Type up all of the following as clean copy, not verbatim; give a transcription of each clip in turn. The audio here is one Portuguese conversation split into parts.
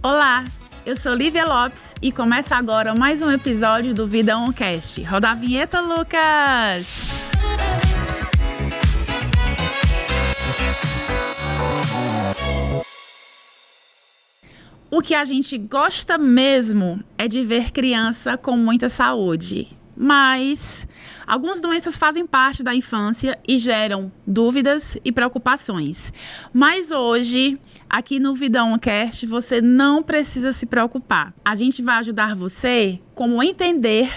Olá, eu sou Lívia Lopes e começa agora mais um episódio do Vida OnCast. Roda a vinheta, Lucas! O que a gente gosta mesmo é de ver criança com muita saúde. Mas algumas doenças fazem parte da infância e geram dúvidas e preocupações. Mas hoje, aqui no Vida OnCast, você não precisa se preocupar. A gente vai ajudar você como entender,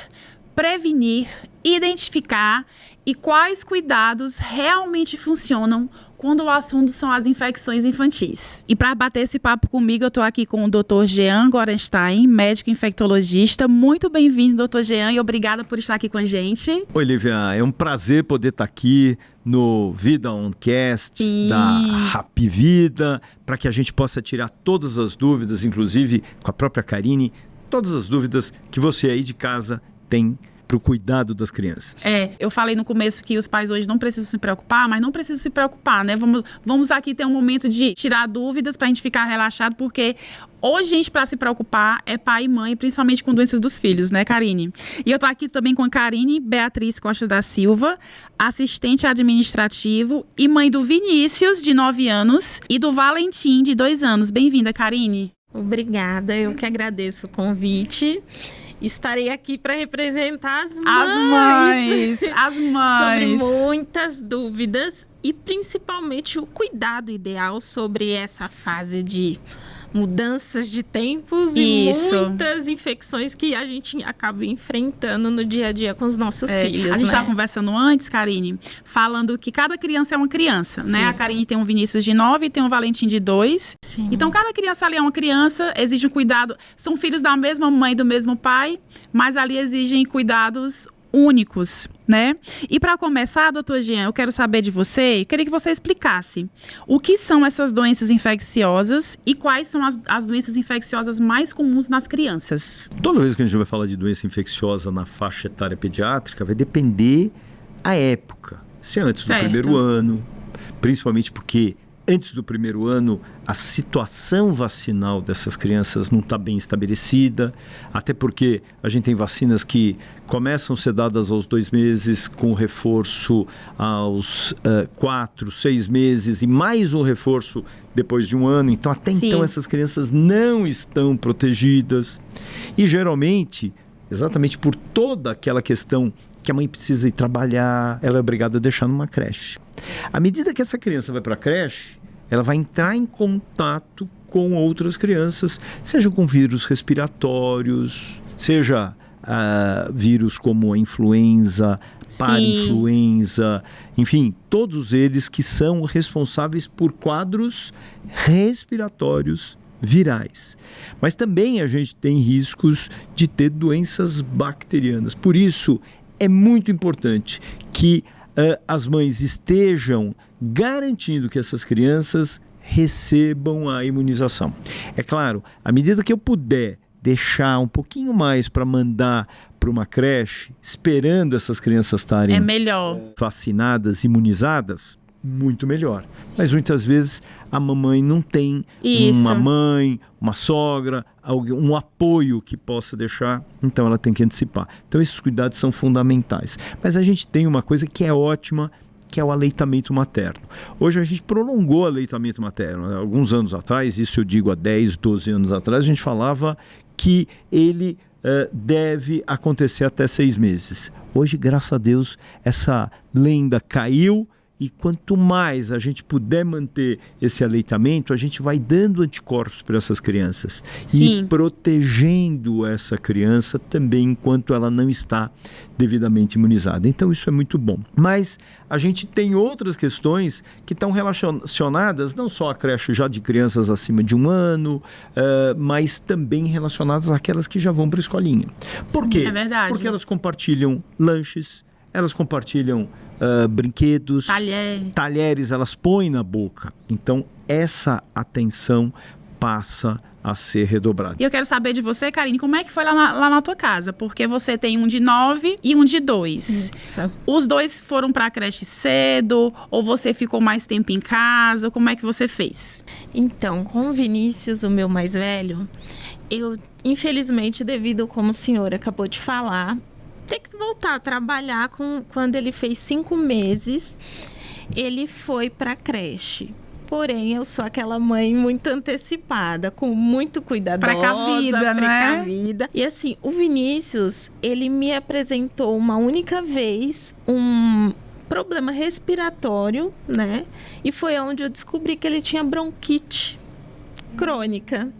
prevenir, identificar e quais cuidados realmente funcionam quando o assunto são as infecções infantis. E para bater esse papo comigo, eu estou aqui com o Dr. Jean Gorenstein, médico infectologista. Muito bem-vindo, Dr. Jean, e obrigada por estar aqui com a gente. Oi, Lívia, é um prazer poder estar aqui no Vida OnCast da Happy Vida, para que a gente possa tirar todas as dúvidas, inclusive com a própria Karine, todas as dúvidas que você aí de casa tem para o cuidado das crianças. Eu falei no começo que os pais hoje não precisam se preocupar, mas não precisam se preocupar, né? Vamos aqui ter um momento de tirar dúvidas para a gente ficar relaxado, porque hoje, gente, para se preocupar é pai e mãe, principalmente com doenças dos filhos, né, Karine? E eu tô aqui também com a Karine Beatriz Costa da Silva, assistente administrativo e mãe do Vinícius, de 9 anos, e do Valentim, de 2 anos. Bem-vinda, Karine. Obrigada, eu que agradeço o convite. Estarei aqui para representar as mães sobre muitas dúvidas e principalmente o cuidado ideal sobre essa fase de mudanças de tempos e muitas infecções que a gente acaba enfrentando no dia a dia com os nossos filhos. A gente estava conversando antes, Karine, falando que cada criança é uma criança, né? A Karine tem um Vinícius de 9 e tem um Valentim de 2. Sim. Então, cada criança ali é uma criança, exige um cuidado. São filhos da mesma mãe e do mesmo pai, mas ali exigem cuidados únicos, né? E para começar, doutor Jean, eu quero saber de você, eu queria que você explicasse o que são essas doenças infecciosas e quais são as doenças infecciosas mais comuns nas crianças. Toda vez que a gente vai falar de doença infecciosa na faixa etária pediátrica, vai depender a época. Se é antes do primeiro ano, principalmente porque antes do primeiro ano, a situação vacinal dessas crianças não está bem estabelecida, até porque a gente tem vacinas que começam a ser dadas aos 2 meses, com reforço aos 4, 6 meses e mais um reforço depois de 1 ano. Então, até então, essas crianças não estão protegidas. E, geralmente, exatamente por toda aquela questão que a mãe precisa ir trabalhar, ela é obrigada a deixar numa creche. À medida que essa criança vai para a creche, ela vai entrar em contato com outras crianças, seja com vírus respiratórios, seja vírus como a influenza, parainfluenza, enfim, todos eles que são responsáveis por quadros respiratórios virais. Mas também a gente tem riscos de ter doenças bacterianas. Por isso, é muito importante que as mães estejam garantindo que essas crianças recebam a imunização. É claro, à medida que eu puder deixar um pouquinho mais para mandar para uma creche, esperando essas crianças estarem vacinadas, imunizadas, muito melhor. Mas muitas vezes a mamãe não tem uma mãe, uma sogra, um apoio que possa deixar, então ela tem que antecipar. Então esses cuidados são fundamentais. Mas a gente tem uma coisa que é ótima, que é o aleitamento materno. Hoje a gente prolongou o aleitamento materno. Alguns anos atrás, isso eu digo há 10, 12 anos atrás, a gente falava que ele deve acontecer até 6 meses. Hoje, graças a Deus, essa lenda caiu. E quanto mais a gente puder manter esse aleitamento, a gente vai dando anticorpos para essas crianças. E protegendo essa criança também enquanto ela não está devidamente imunizada. Então isso é muito bom. Mas a gente tem outras questões que estão relacionadas não só à creche já de crianças acima de 1 ano, mas também relacionadas àquelas que já vão para a escolinha. Por quê? É verdade. Porque elas compartilham lanches, elas compartilham brinquedos, talheres, elas põem na boca. Então, essa atenção passa a ser redobrada. E eu quero saber de você, Karine, como é que foi lá na tua casa? Porque você tem um de 9 e um de 2. Isso. Os dois foram para a creche cedo? Ou você ficou mais tempo em casa? Como é que você fez? Então, com o Vinícius, o meu mais velho, eu, infelizmente, devido, como o senhor acabou de falar, ter que voltar a trabalhar quando ele fez 5 meses, ele foi para a creche. Porém, eu sou aquela mãe muito antecipada, com muito cuidadosa, precavida. E assim, o Vinícius, ele me apresentou uma única vez um problema respiratório, né? E foi onde eu descobri que ele tinha bronquite crônica.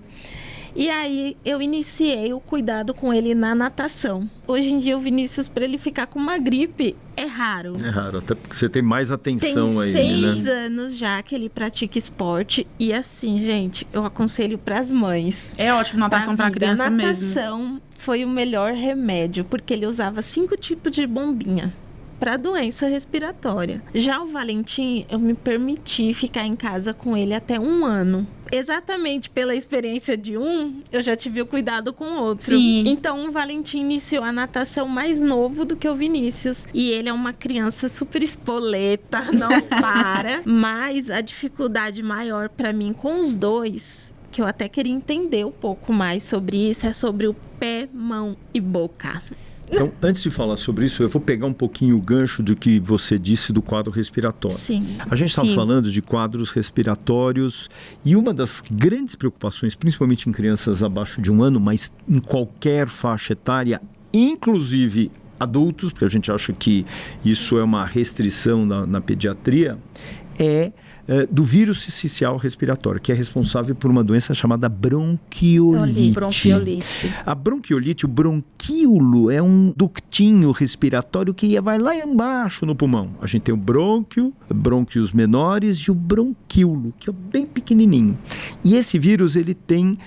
E aí, eu iniciei o cuidado com ele na natação. Hoje em dia, o Vinícius, para ele ficar com uma gripe, é raro. É raro, até porque você tem mais atenção aí, Tem né? 6 anos já que ele pratica esporte. E assim, gente, eu aconselho para as mães. É ótimo natação para criança mesmo. A natação foi o melhor remédio, porque ele usava 5 tipos de bombinha para doença respiratória. Já o Valentim, eu me permiti ficar em casa com ele até 1 ano. Exatamente pela experiência de um, eu já tive o cuidado com o outro. Sim. Então, o Valentim iniciou a natação mais novo do que o Vinícius. E ele é uma criança super espoleta, não para. Mas a dificuldade maior para mim com os dois, que eu até queria entender um pouco mais sobre isso, é sobre o pé, mão e boca. Então, antes de falar sobre isso, eu vou pegar um pouquinho o gancho do que você disse do quadro respiratório. Sim. A gente estava falando de quadros respiratórios e uma das grandes preocupações, principalmente em crianças abaixo de 1 ano, mas em qualquer faixa etária, inclusive adultos, porque a gente acha que isso é uma restrição na pediatria, é do vírus sincicial respiratório, que é responsável por uma doença chamada bronquiolite. A bronquiolite, o bronquíolo, é um ductinho respiratório que vai lá embaixo no pulmão. A gente tem o brônquio, brônquios menores e o bronquíolo, que é bem pequenininho. E esse vírus, ele tem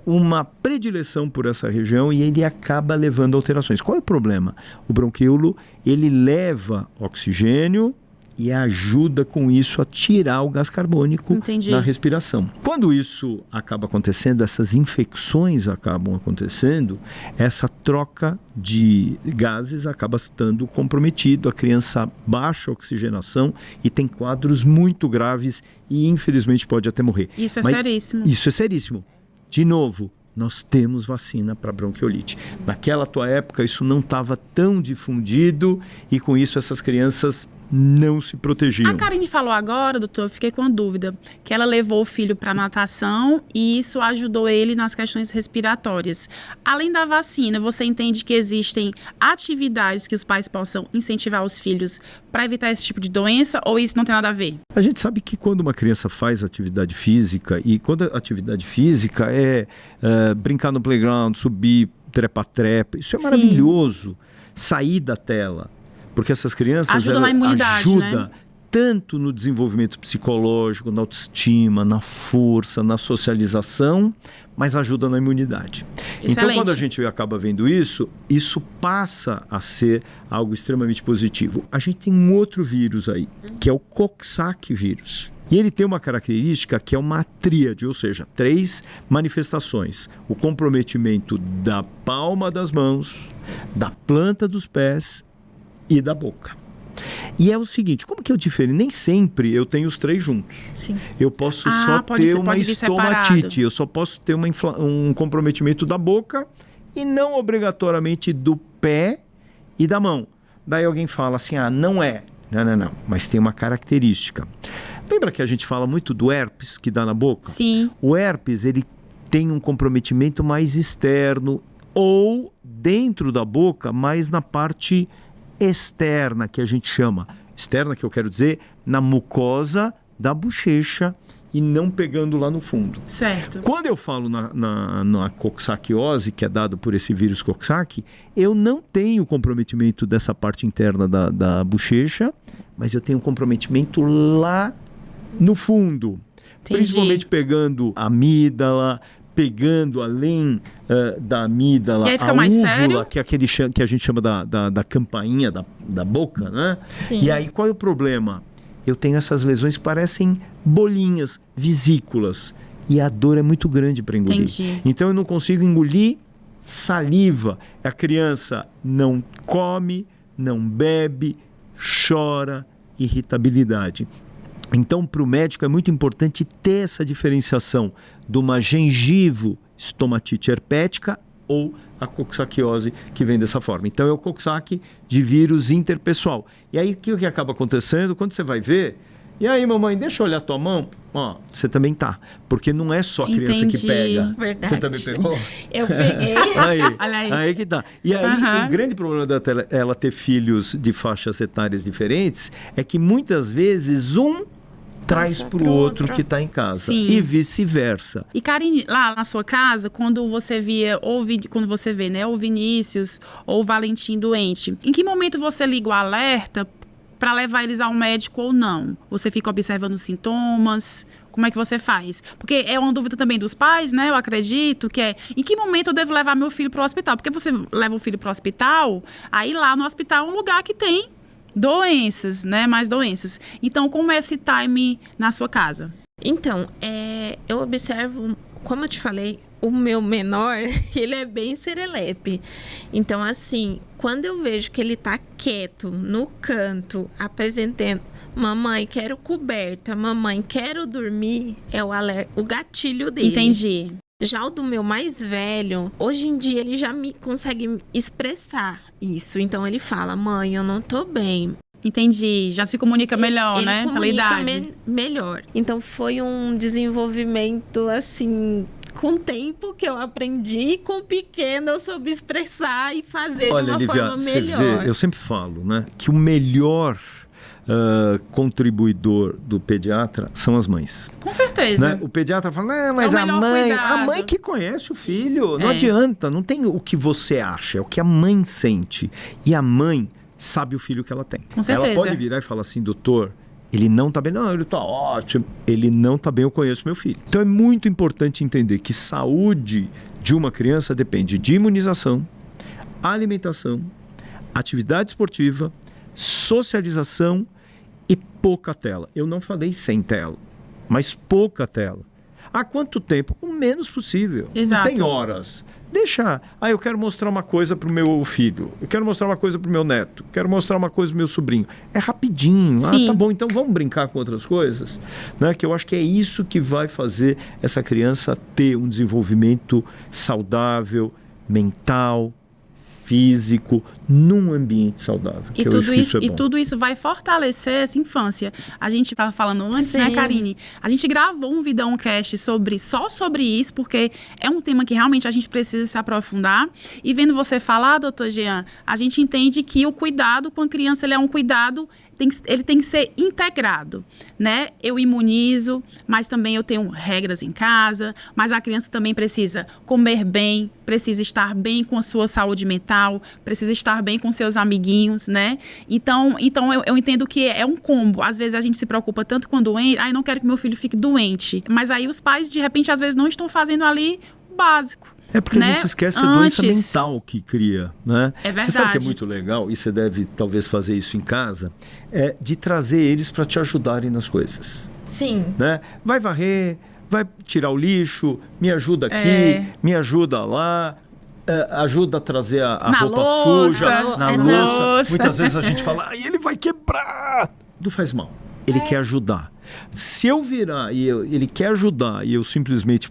uma predileção por essa região e ele acaba levando alterações. Qual é o problema? O bronquíolo, ele leva oxigênio e ajuda com isso a tirar o gás carbônico na respiração. Quando isso acaba acontecendo, essas infecções acabam acontecendo, essa troca de gases acaba estando comprometido, a criança baixa a oxigenação e tem quadros muito graves e infelizmente pode até morrer. Isso é seríssimo. Isso é seríssimo. De novo, nós temos vacina para bronquiolite. Naquela tua época isso não estava tão difundido e com isso essas crianças não se protegiam. A Karine falou agora, doutor, eu fiquei com uma dúvida, que ela levou o filho para natação e isso ajudou ele nas questões respiratórias. Além da vacina, você entende que existem atividades que os pais possam incentivar os filhos para evitar esse tipo de doença ou isso não tem nada a ver? A gente sabe que quando uma criança faz atividade física, e quando a atividade física é brincar no playground, subir, trepa-trepa, isso é maravilhoso. Sair da tela. Porque essas crianças ajudam na imunidade, né? Tanto no desenvolvimento psicológico, na autoestima, na força, na socialização, mas ajuda na imunidade. Excelente. Então, quando a gente acaba vendo isso, isso passa a ser algo extremamente positivo. A gente tem um outro vírus aí, que é o Coxsackie vírus. E ele tem uma característica que é uma tríade, ou seja, 3 manifestações. O comprometimento da palma das mãos, da planta dos pés e da boca. E é o seguinte, como que eu difero? Nem sempre eu tenho os 3 juntos. Sim. Eu posso só ter uma estomatite, eu só posso ter um comprometimento da boca e não obrigatoriamente do pé e da mão. Daí alguém fala assim, não é. Não, mas tem uma característica. Lembra que a gente fala muito do herpes que dá na boca? Sim. O herpes, ele tem um comprometimento mais externo ou dentro da boca, mais na parte externa, que a gente chama. Externa, que eu quero dizer, na mucosa da bochecha e não pegando lá no fundo. Certo. Quando eu falo na coxsaquiose, que é dado por esse vírus Coxsackie, eu não tenho comprometimento dessa parte interna da bochecha, mas eu tenho comprometimento lá no fundo. Entendi. Principalmente pegando a amígdala, pegando além da amígdala, e aí fica a mais úvula, sério? que é aquele que a gente chama da campainha da boca, né? Sim. E aí qual é o problema? Eu tenho essas lesões que parecem bolinhas, vesículas. e a dor é muito grande para engolir. Entendi. Então eu não consigo engolir saliva. A criança não come, não bebe, chora, irritabilidade. Então, para o médico é muito importante ter essa diferenciação de uma gengivo estomatite herpética ou a coxsaquiose que vem dessa forma. Então, é o coxsackie de vírus interpessoal. E aí, o que acaba acontecendo? Quando você vai ver, e aí, mamãe, deixa eu olhar tua mão. Ó, você também tá. Porque não é só a criança que pega. Verdade. Você também pegou? Eu peguei. Aí que tá. E aí, o grande problema dela ter filhos de faixas etárias diferentes é que muitas vezes traz para o outro que está em casa. Sim. E vice-versa. E Karine, lá na sua casa, quando você vê, né, o Vinícius ou o Valentim doente, em que momento você liga o alerta para levar eles ao médico ou não? Você fica observando os sintomas? Como é que você faz? Porque é uma dúvida também dos pais, né? Eu acredito que em que momento eu devo levar meu filho para o hospital? Porque você leva o filho para o hospital, aí lá no hospital é um lugar que tem doenças, né? Mais doenças. Então, como é esse time na sua casa? Então, eu observo, como eu te falei, o meu menor, ele é bem serelepe. Então, assim, quando eu vejo que ele tá quieto, no canto, apresentando, mamãe, quero coberta, mamãe, quero dormir, é o gatilho dele. Entendi. Já o do meu mais velho, hoje em dia ele já consegue expressar isso. Então ele fala, mãe, eu não tô bem. Entendi, já se comunica melhor, ele né? Pela idade. Melhor. Então foi um desenvolvimento, assim, com o tempo que eu aprendi, e com o pequeno eu soube expressar e fazer de uma forma melhor. Vê, eu sempre falo, né, que o melhor contribuidor do pediatra são as mães. Com certeza. Né? O pediatra fala, mas a mãe que conhece o filho, não adianta, não tem o que você acha, é o que a mãe sente. E a mãe sabe o filho que ela tem. Com certeza. Ela pode virar e falar assim, doutor, ele não tá bem. Não, ele tá ótimo. Ele não tá bem, eu conheço meu filho. Então é muito importante entender que saúde de uma criança depende de imunização, alimentação, atividade esportiva, socialização e pouca tela. Eu não falei sem tela, mas pouca tela. Há quanto tempo? O menos possível. Exato. Não tem horas. Deixa. Eu quero mostrar uma coisa pro meu filho. Eu quero mostrar uma coisa pro meu neto. Quero mostrar uma coisa pro meu sobrinho. É rapidinho. Sim. Tá bom, então vamos brincar com outras coisas. Né? Que eu acho que é isso que vai fazer essa criança ter um desenvolvimento saudável, mental, físico, num ambiente saudável. E tudo isso vai fortalecer essa infância. A gente estava falando antes, né, Karine? A gente gravou um videocast só sobre isso, porque é um tema que realmente a gente precisa se aprofundar. E vendo você falar, doutor Jean, a gente entende que o cuidado com a criança, ele é um cuidado, ele tem que ser integrado, né? Eu imunizo, mas também eu tenho regras em casa, mas a criança também precisa comer bem, precisa estar bem com a sua saúde mental, precisa estar bem com seus amiguinhos, né? Então eu entendo que é um combo. Às vezes a gente se preocupa tanto com doente, eu não quero que meu filho fique doente, mas aí os pais, de repente, às vezes não estão fazendo ali o básico. É porque a gente esquece a doença mental que cria, né? É verdade. Você sabe que é muito legal, e você deve talvez fazer isso em casa, de trazer eles para te ajudarem nas coisas. Sim. Né? Vai varrer, vai tirar o lixo, me ajuda aqui, me ajuda lá. Ajuda a trazer a roupa suja na louça. Muitas vezes a gente fala, ele vai quebrar. Não faz mal. Ele quer ajudar. Se eu virar e ele quer ajudar e eu simplesmente,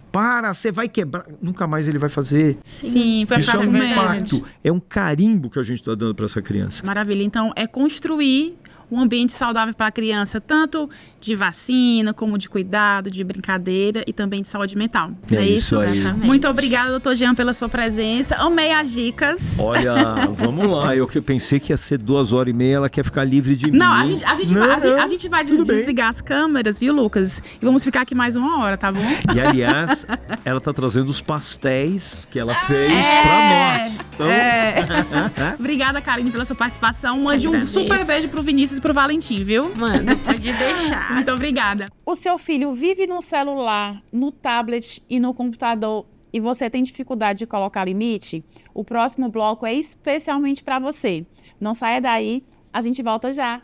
você vai quebrar, nunca mais ele vai fazer. Sim, vai isso é um impacto, é um carimbo que a gente está dando para essa criança. Maravilha. Então, é construir um ambiente saudável para a criança, tanto de vacina, como de cuidado, de brincadeira e também de saúde mental. É isso aí. Exatamente. Muito obrigada, doutor Jean, pela sua presença. Amei as dicas. Olha, vamos lá. Eu pensei que ia ser 2h30, ela quer ficar livre de mim. Não, a gente vai desligar as câmeras, viu, Lucas? E vamos ficar aqui mais 1 hora, tá bom? E, aliás, ela tá trazendo os pastéis que ela fez pra nós. Então... Obrigada, Karine, pela sua participação. Mande um super beijo pro Vinícius e pro Valentim, viu? Mano, pode deixar. Muito obrigada. O seu filho vive no celular, no tablet e no computador e você tem dificuldade de colocar limite? O próximo bloco é especialmente para você. Não saia daí, a gente volta já.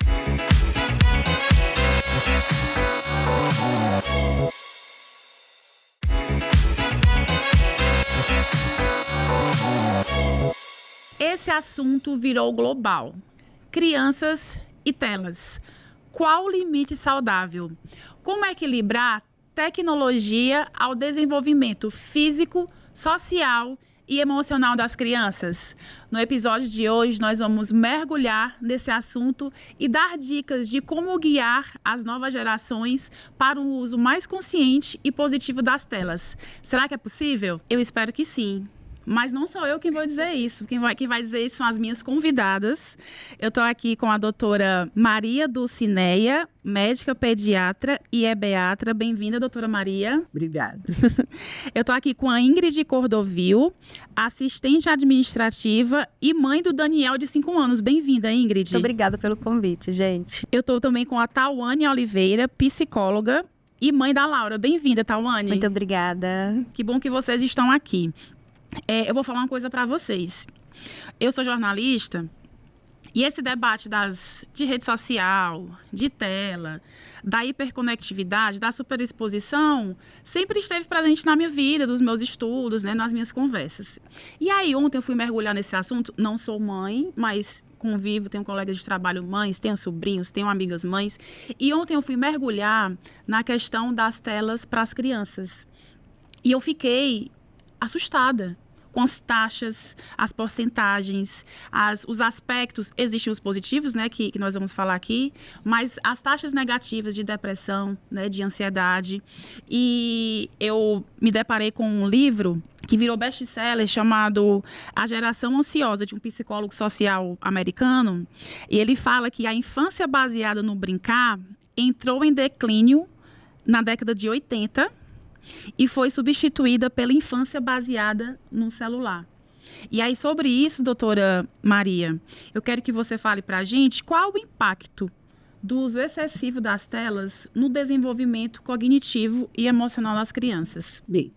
Esse assunto virou global. Crianças e telas. Qual o limite saudável? Como equilibrar tecnologia ao desenvolvimento físico, social e emocional das crianças? No episódio de hoje, nós vamos mergulhar nesse assunto e dar dicas de como guiar as novas gerações para um uso mais consciente e positivo das telas. Será que é possível? Eu espero que sim. Mas não sou eu quem vou dizer isso. Quem vai dizer isso são as minhas convidadas. Eu estou aqui com a doutora Maria Dulcineia, médica pediatra e ebeatra. Bem-vinda, doutora Maria. Obrigada. Eu estou aqui com a Ingrid Cordovil, assistente administrativa e mãe do Daniel, de 5 anos. Bem-vinda, Ingrid. Muito obrigada pelo convite, gente. Eu estou também com a Tawane Oliveira, psicóloga e mãe da Laura. Bem-vinda, Tawane. Muito obrigada. Que bom que vocês estão aqui. Eu vou falar uma coisa para vocês. Eu sou jornalista e esse debate de rede social, de tela, da hiperconectividade, da superexposição, sempre esteve presente na minha vida, nos meus estudos, né, nas minhas conversas. E aí, ontem eu fui mergulhar nesse assunto. Não sou mãe, mas convivo, tenho colegas de trabalho mães, tenho sobrinhos, tenho amigas mães. E ontem eu fui mergulhar na questão das telas para as crianças. E eu fiquei assustada com as taxas, as porcentagens, os aspectos. Existem os positivos, né, que nós vamos falar aqui, mas as taxas negativas de depressão, né, de ansiedade. E eu me deparei com um livro que virou best-seller chamado A Geração Ansiosa, de um psicólogo social americano. E ele fala que a infância baseada no brincar entrou em declínio na década de 80, e foi substituída pela infância baseada no celular. E aí, sobre isso, doutora Maria, eu quero que você fale para a gente qual o impacto do uso excessivo das telas no desenvolvimento cognitivo e emocional das crianças. Bem,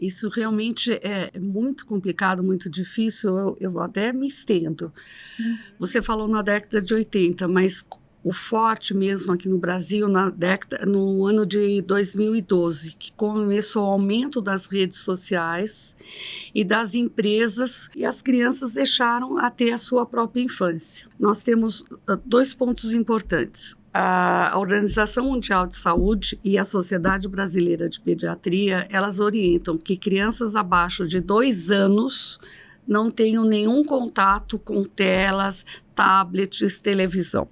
isso realmente é muito complicado, muito difícil, eu até me estendo. Você falou na década de 80, mas o forte mesmo aqui no Brasil, no ano de 2012, que começou o aumento das redes sociais e das empresas, e as crianças deixaram a ter a sua própria infância. Nós temos 2 pontos importantes. A Organização Mundial de Saúde e a Sociedade Brasileira de Pediatria, elas orientam que crianças abaixo de 2 anos não tenham nenhum contato com telas, tablets, televisão.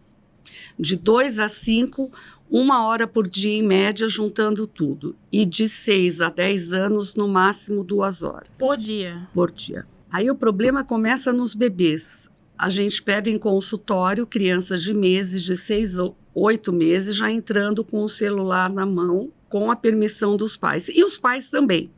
De 2 a 5, 1 hora por dia em média, juntando tudo. E de 6 a 10 anos, no máximo 2 horas. Por dia? Por dia. Aí o problema começa nos bebês. A gente pega em consultório crianças de meses, de 6 ou 8 meses, já entrando com o celular na mão, com a permissão dos pais. E os pais também.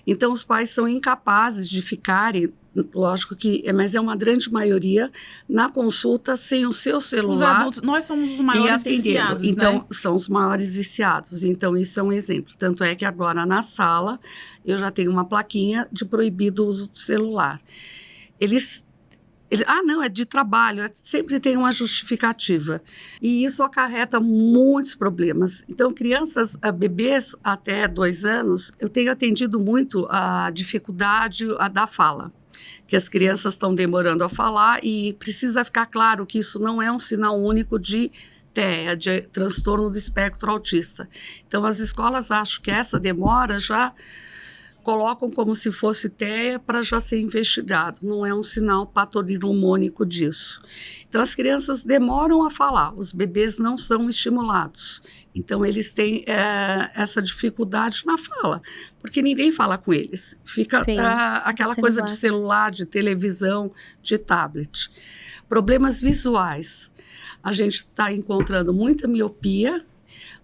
Então, os pais são incapazes de ficarem, lógico que, mas é uma grande maioria, na consulta sem o seu celular. Os adultos, nós somos os maiores viciados, então, né? São os maiores viciados. Então, isso é um exemplo. Tanto é que agora, na sala, eu já tenho uma plaquinha de proibido o uso do celular. Não, é de trabalho, sempre tem uma justificativa. E isso acarreta muitos problemas. Então, bebês até 2 anos, eu tenho atendido muito a dificuldade da fala, que as crianças estão demorando a falar, e precisa ficar claro que isso não é um sinal único de TEA, de transtorno do espectro autista. Então, as escolas acham que essa demora já colocam como se fosse TEA para já ser investigado. Não é um sinal patognomônico disso. Então, as crianças demoram a falar, os bebês não são estimulados. Então, eles têm essa dificuldade na fala, porque ninguém fala com eles. Fica aquela coisa de celular, de televisão, de tablet. Problemas visuais. A gente está encontrando muita miopia,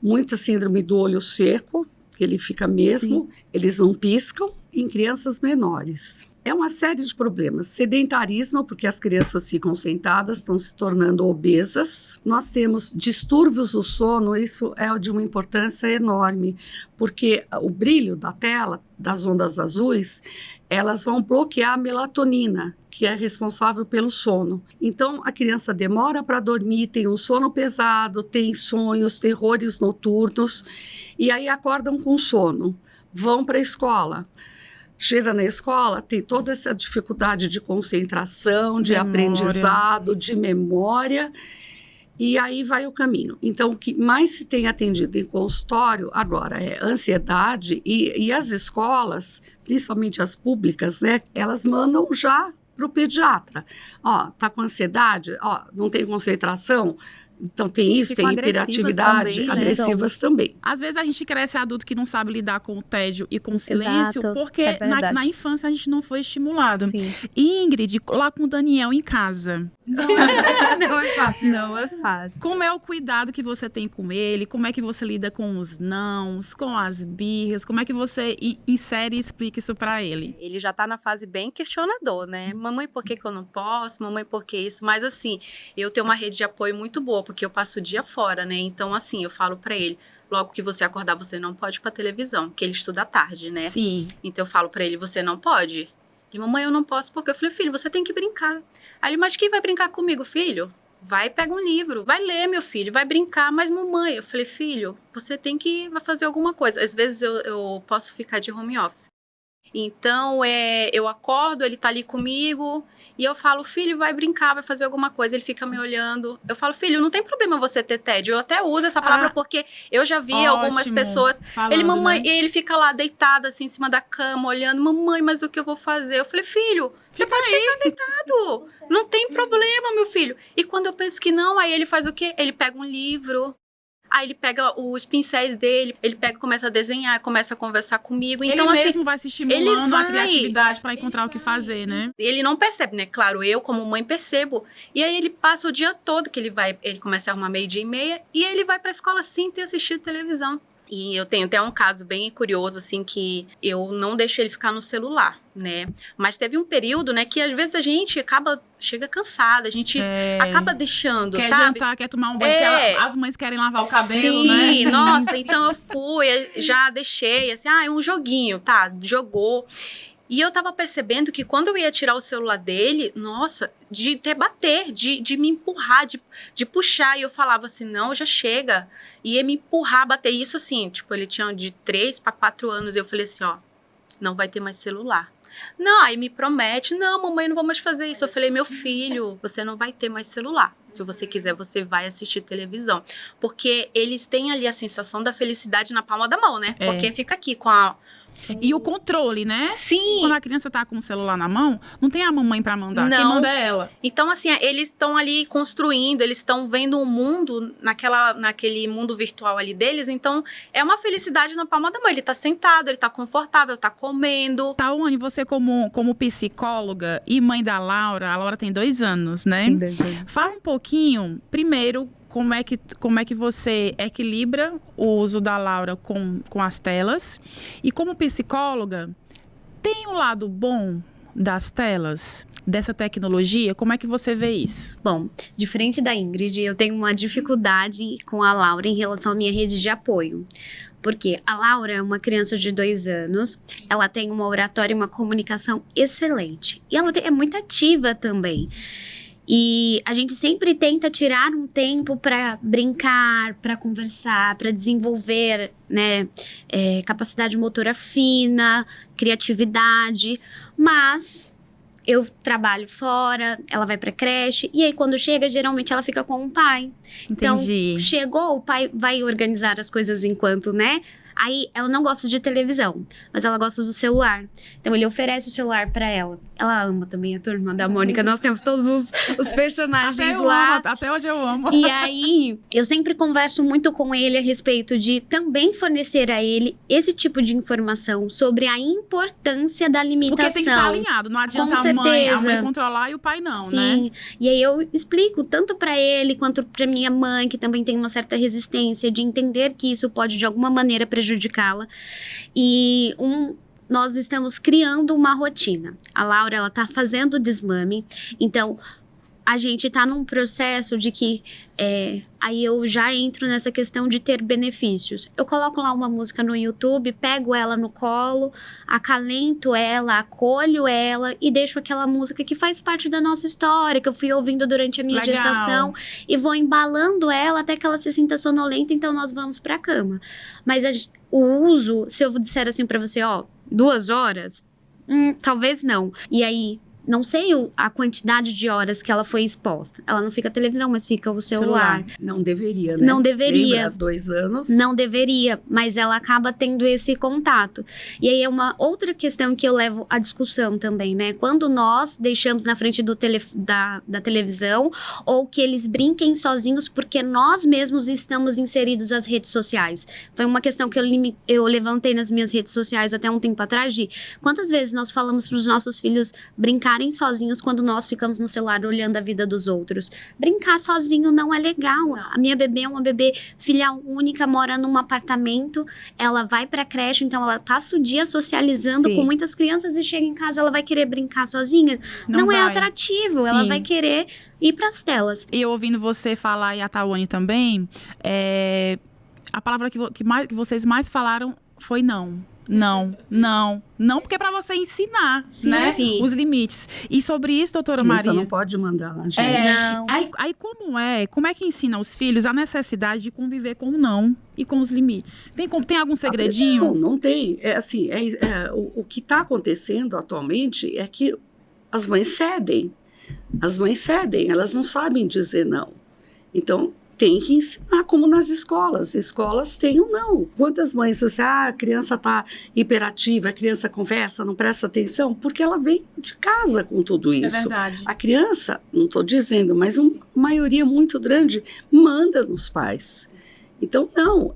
muita síndrome do olho seco, que ele fica mesmo, eles não piscam, em crianças menores. É uma série de problemas. Sedentarismo, porque as crianças ficam sentadas, estão se tornando obesas. Nós temos distúrbios do sono, isso é de uma importância enorme, porque o brilho da tela, das ondas azuis, elas vão bloquear a melatonina, que é responsável pelo sono. Então, a criança demora para dormir, tem um sono pesado, tem sonhos, terrores noturnos, e aí acordam com sono, vão para a escola. chega na escola, tem toda essa dificuldade de concentração, de aprendizado, de memória, e aí vai o caminho. Então, o que mais se tem atendido em consultório agora é ansiedade, e as escolas, principalmente as públicas, né, elas mandam já para o pediatra. Ó, tá com ansiedade? Ó, não tem concentração? Então tem isso, tem hiperatividade, também, agressivas também. Às vezes a gente cresce adulto que não sabe lidar com o tédio e com o silêncio, porque na infância a gente não foi estimulado. Sim. Ingrid, lá com o Daniel em casa. Não é fácil. Não é fácil. Como é o cuidado que você tem com ele? Como é que você lida com os nãos, com as birras? Como é que você insere e explica isso pra ele? Ele já tá na fase bem questionador, né? Mamãe, por que eu não posso? Mamãe, por que isso? Mas assim, eu tenho uma rede de apoio muito boa, porque eu passo o dia fora, né? Então, assim, eu falo pra ele, logo que você acordar, você não pode ir pra televisão, porque ele estuda à tarde, né? Sim. Então, eu falo pra ele, você não pode? Ele, mamãe, eu não posso, porque eu falei, filho, você tem que brincar. Aí ele, mas quem vai brincar comigo, filho? Vai, pega um livro, vai ler, meu filho, vai brincar. Mas, mamãe, eu falei, filho, você tem que fazer alguma coisa. Às vezes, eu posso ficar de home office. Então, eu acordo, ele tá ali comigo, e eu falo, filho, vai brincar, vai fazer alguma coisa. Ele fica me olhando. Eu falo, filho, não tem problema você ter tédio. Eu até uso essa palavra porque eu já vi algumas pessoas. Falando, ele, mamãe, né? e ele fica lá deitado, assim, em cima da cama, olhando. Mamãe, mas o que eu vou fazer? Eu falei, filho, você pode ficar deitado. Não tem problema, meu filho. E quando eu penso que não, aí ele faz o quê? Ele pega um livro. Aí ele pega os pincéis dele, ele pega, começa a desenhar, começa a conversar comigo. Então, ele assim, mesmo vai se estimulando a criatividade para encontrar o que fazer, né? Ele não percebe, né? Claro, eu como mãe percebo. E aí ele passa o dia todo que ele começa a arrumar 12:30 e ele vai pra escola sem ter assistido televisão. E eu tenho até um caso bem curioso, assim, que eu não deixo ele ficar no celular, né? Mas teve um período, né, que às vezes a gente chega cansada, a gente acaba deixando, quer sabe? Jantar, quer tomar um banho, as mães querem lavar o cabelo, né? Sim, nossa, então eu fui, já deixei, assim, um joguinho, tá, jogou. E eu tava percebendo que quando eu ia tirar o celular dele, nossa, de bater, de me empurrar, de puxar. E eu falava assim, não, já chega. E ia me empurrar, bater. Isso assim, tipo, ele tinha de 3 para 4 anos. E eu falei assim, ó, não vai ter mais celular. Não, aí me promete, não, mamãe, não vou mais fazer isso. Eu falei, meu filho, você não vai ter mais celular. Se você quiser, você vai assistir televisão. Porque eles têm ali a sensação da felicidade na palma da mão, né? Porque fica aqui com a... E o controle, né? Sim. Quando a criança tá com o celular na mão, não tem a mamãe pra mandar. Não. Quem manda é ela. Então, assim, eles estão ali construindo, eles estão vendo um mundo naquele mundo virtual ali deles. Então, é uma felicidade na palma da mão. Ele tá sentado, ele tá confortável, tá comendo. Tawane, você como psicóloga e mãe da Laura, a Laura tem 2 anos, né? Tem 2 anos. Fala um pouquinho, primeiro, como é que você equilibra o uso da Laura com as telas. E como psicóloga, tem o lado bom das telas, dessa tecnologia? Como é que você vê isso? Bom, diferente da Ingrid, eu tenho uma dificuldade com a Laura em relação à minha rede de apoio. Porque a Laura é uma criança de 2 anos, ela tem uma oratória e uma comunicação excelente. E ela é muito ativa também. E a gente sempre tenta tirar um tempo para brincar, para conversar, para desenvolver, né, capacidade motora fina, criatividade. Mas eu trabalho fora, ela vai para creche e aí quando chega, geralmente ela fica com o pai. Entendi. Então, chegou, o pai vai organizar as coisas enquanto, né? Aí ela não gosta de televisão, mas ela gosta do celular. Então ele oferece o celular pra ela. Ela ama também a Turma da Mônica. Nós temos todos os personagens lá. Até hoje eu amo. E aí eu sempre converso muito com ele a respeito de também fornecer a ele esse tipo de informação sobre a importância da limitação. Porque tem que estar alinhado. Não adianta a mãe controlar e o pai não, Sim. né? E aí eu explico tanto pra ele quanto pra minha mãe, que também tem uma certa resistência de entender que isso pode de alguma maneira prejudicá-la. E nós estamos criando uma rotina. A Laura, ela tá fazendo desmame, então a gente tá num processo de que aí eu já entro nessa questão de ter benefícios. Eu coloco lá uma música no YouTube, pego ela no colo, acalento ela, acolho ela e deixo aquela música que faz parte da nossa história, que eu fui ouvindo durante a minha gestação, e vou embalando ela até que ela se sinta sonolenta, então nós vamos pra cama. Mas o uso, se eu disser assim pra você, 2 horas, Talvez não. E aí, não sei a quantidade de horas que ela foi exposta. Ela não fica a televisão, mas fica o celular. Não deveria, né? Não deveria. Lembra, 2 anos? Não deveria, mas ela acaba tendo esse contato. E aí é uma outra questão que eu levo à discussão também, né? Quando nós deixamos na frente da televisão, ou que eles brinquem sozinhos porque nós mesmos estamos inseridos nas redes sociais. Foi uma questão que eu levantei nas minhas redes sociais até um tempo atrás de quantas vezes nós falamos para os nossos filhos brincarem sozinhos quando nós ficamos no celular olhando a vida dos outros. Brincar sozinho não é legal. A minha bebê é uma bebê filha única, mora num apartamento, ela vai pra creche, então ela passa o dia socializando com muitas crianças e chega em casa, ela vai querer brincar sozinha? Não é atrativo, Sim. ela vai querer ir pras telas. E eu ouvindo você falar, e a Tawane também, a palavra que vocês mais falaram foi não. Não, porque é pra você ensinar, né? Sim. Os limites. E sobre isso, doutora Criança Maria... não pode mandar na gente. Não. Aí como é que ensina os filhos a necessidade de conviver com o não e com os limites? Tem algum segredinho? Não tem. O que está acontecendo atualmente é que as mães cedem. Elas não sabem dizer não. Então, tem que ensinar, como nas escolas. Escolas têm o não. Quantas mães dizem, a criança está hiperativa, a criança conversa, não presta atenção, porque ela vem de casa com tudo isso. É verdade. A criança, não estou dizendo, mas uma maioria muito grande manda nos pais. Então, não.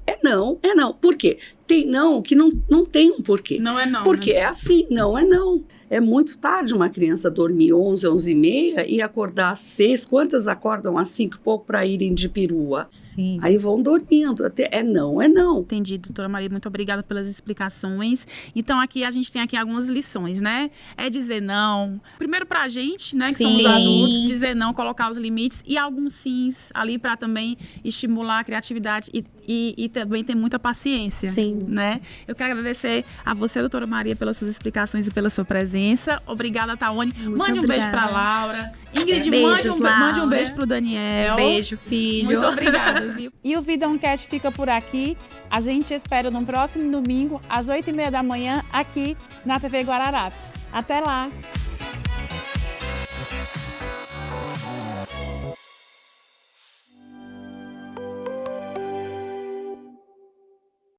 Por quê? Tem não que não tem um porquê. Não é não. Porque né? é assim, não é não. É muito tarde uma criança dormir 11, 11h30 e acordar às 6. Quantas acordam às 5 e pouco para irem de perua? Sim. Aí vão dormindo. É não. Entendi, doutora Maria. Muito obrigada pelas explicações. Então, aqui a gente tem algumas lições, né? É dizer não. Primeiro pra gente, né? Que somos adultos. Dizer não, colocar os limites. E alguns sims ali para também estimular a criatividade e também ter muita paciência. Sim. Né? Eu quero agradecer a você, doutora Maria, pelas suas explicações e pela sua presença. Obrigada, Tawane. Mande um beijo pra Laura. Ingrid, mande um beijo pro Daniel. Beijo, filho. Muito obrigada, viu? E o Vidãocast fica por aqui. A gente espera no próximo domingo, às 8h30 da manhã, aqui na TV Guararapes. Até lá!